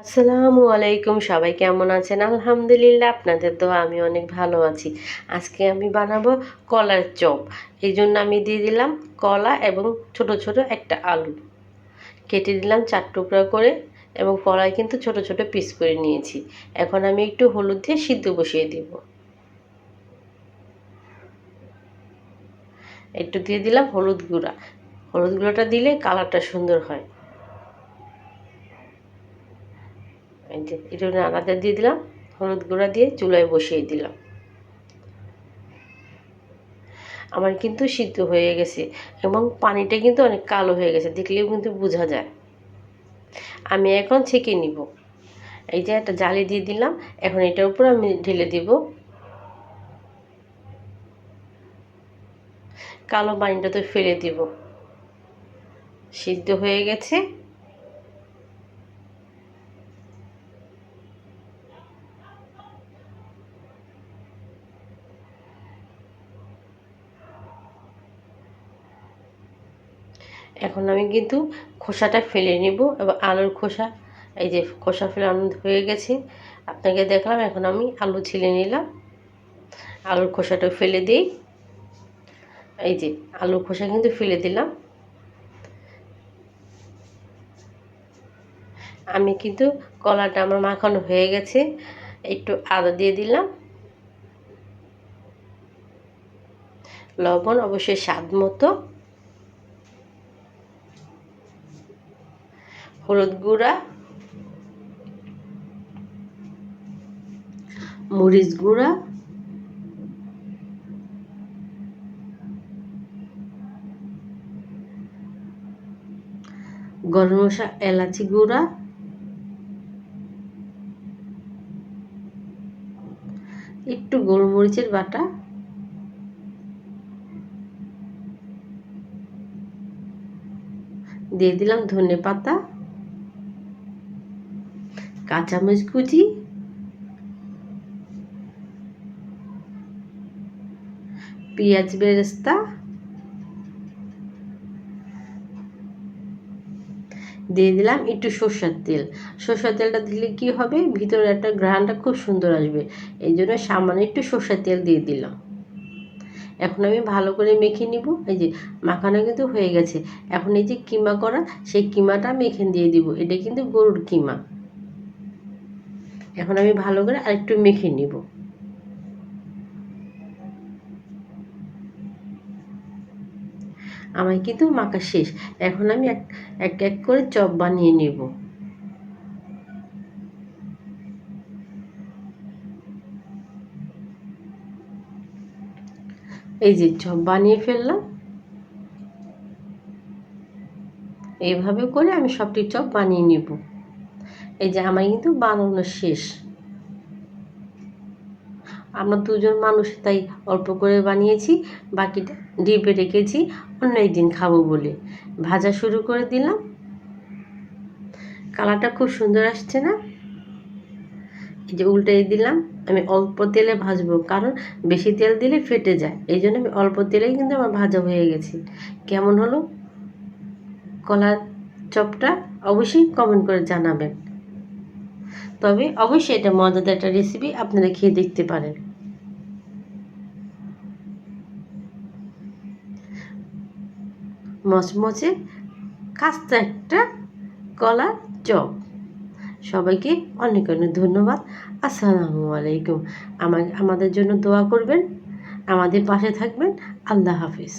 আসসালামু আলাইকুম, সবাই কেমন আছেন? আলহামদুলিল্লাহ, আপনাদের দোয়া আমি অনেক ভালো আছি। আজকে আমি বানাবো কলার চপ। এই জন্য আমি দিয়ে দিলাম কলা এবং ছোট ছোট একটা আলু কেটে দিলাম 4 টুকরা করে, এবং কলাই কিন্তু ছোট ছোট পিস করে নিয়েছি। এখন আমি একটু হলুদ দিয়ে সিদ্ধ বসিয়ে দিব। একটু দিয়ে দিলাম হলুদ গুঁড়া। হলুদ গুঁড়াটা দিলে কালারটা সুন্দর হয়। এই যে একটু নাড়াতে দিয়ে দিলাম, হলুদ গুঁড়া দিয়ে চুলায় বসিয়ে দিলাম। আমার কিন্তু সিদ্ধ হয়ে গেছে এবং পানিটা কিন্তু অনেক কালো হয়ে গেছে, দেখলেও কিন্তু বোঝা যায়। আমি এখন ছেঁকে নিব। এই যে একটা জালি দিয়ে দিলাম, এখন এটার উপর আমি ঢেলে দিব। কালো পানিটা তো ফেলে দিব, সিদ্ধ হয়ে গেছে। এখন আমি কিন্তু খোসাটা ফেলে নিব, এবং আলুর খোসা, এই যে খোসা ফেলানো হয়ে গেছে আপনাকে দেখলাম। এখন আমি আলু ছিলে নিলাম, আলুর খোসাটা ফেলে দিই। এই যে আলুর খোসা কিন্তু ফেলে দিলাম। আমি কিন্তু কলাটা আমার মাখানো হয়ে গেছে, একটু আদা দিয়ে দিলাম, লবণ অবশ্যই স্বাদ মতো, হলুদ গুঁড়া, মরিচ গুঁড়া, গরম মশলা, এলাচি গুঁড়া, একটু গোলমরিচের বাটা, দিয়ে দিলাম ধনে পাতা, কাঁচামরিচ কুচি, পেঁয়াজ বেরেস্তা, দিয়ে দিলাম একটু সরষের তেল। সরষের তেলটা দিলে কি হবে, ভিতরে একটা ঘ্রাণটা খুব সুন্দর আসবে। এই জন্য সামান্য একটু সরষের তেল দিয়ে দিলাম। এখন আমি ভালো করে মেখে নিব। এই যে মাখানো কিন্তু হয়ে গেছে। এখন এই যে কিমা করা, সেই কিমাটা আমি এখানে দিয়ে দিব। এটা কিন্তু গরুর কিমা। এখন আমি ভালো করে আরেকটু মেখে নিব। আমার কিন্তু মাখা শেষ। এখন আমি এক এক করে চপ বানিয়ে নেব। এই যে চপ বানিয়ে ফেললাম। এইভাবে করে আমি সবটি চপ বানিয়ে নেব। এই যে আমার কিন্তু বানানো শেষ। আমরা দুজন মানুষ, তাই অল্প করে বানিয়েছি, বাকিটা ডিপে রেখেছি অন্য একদিন খাবো বলে। ভাজা শুরু করে দিলাম। কালারটা খুব সুন্দর আসছে না? এই যে উল্টে দিলাম। আমি অল্প তেলে ভাজবো, কারণ বেশি তেল দিলে ফেটে যায়। এই জন্য আমি অল্প তেলেই কিন্তু আমার ভাজা হয়ে গেছে। কেমন হলো কলার চপটা অবশ্যই কমেন্ট করে জানাবেন। তবে অবশ্যই এটা মজাদার একটা রেসিপি, আপনারা খেয়ে দেখতে পারেন। মচমচে খাস্তা একটা কলার চপ। সবাইকে অনেক অনেক ধন্যবাদ। আসসালামু আলাইকুম। আমাদের জন্য দোয়া করবেন, আমাদের পাশে থাকবেন। আল্লাহ হাফিজ।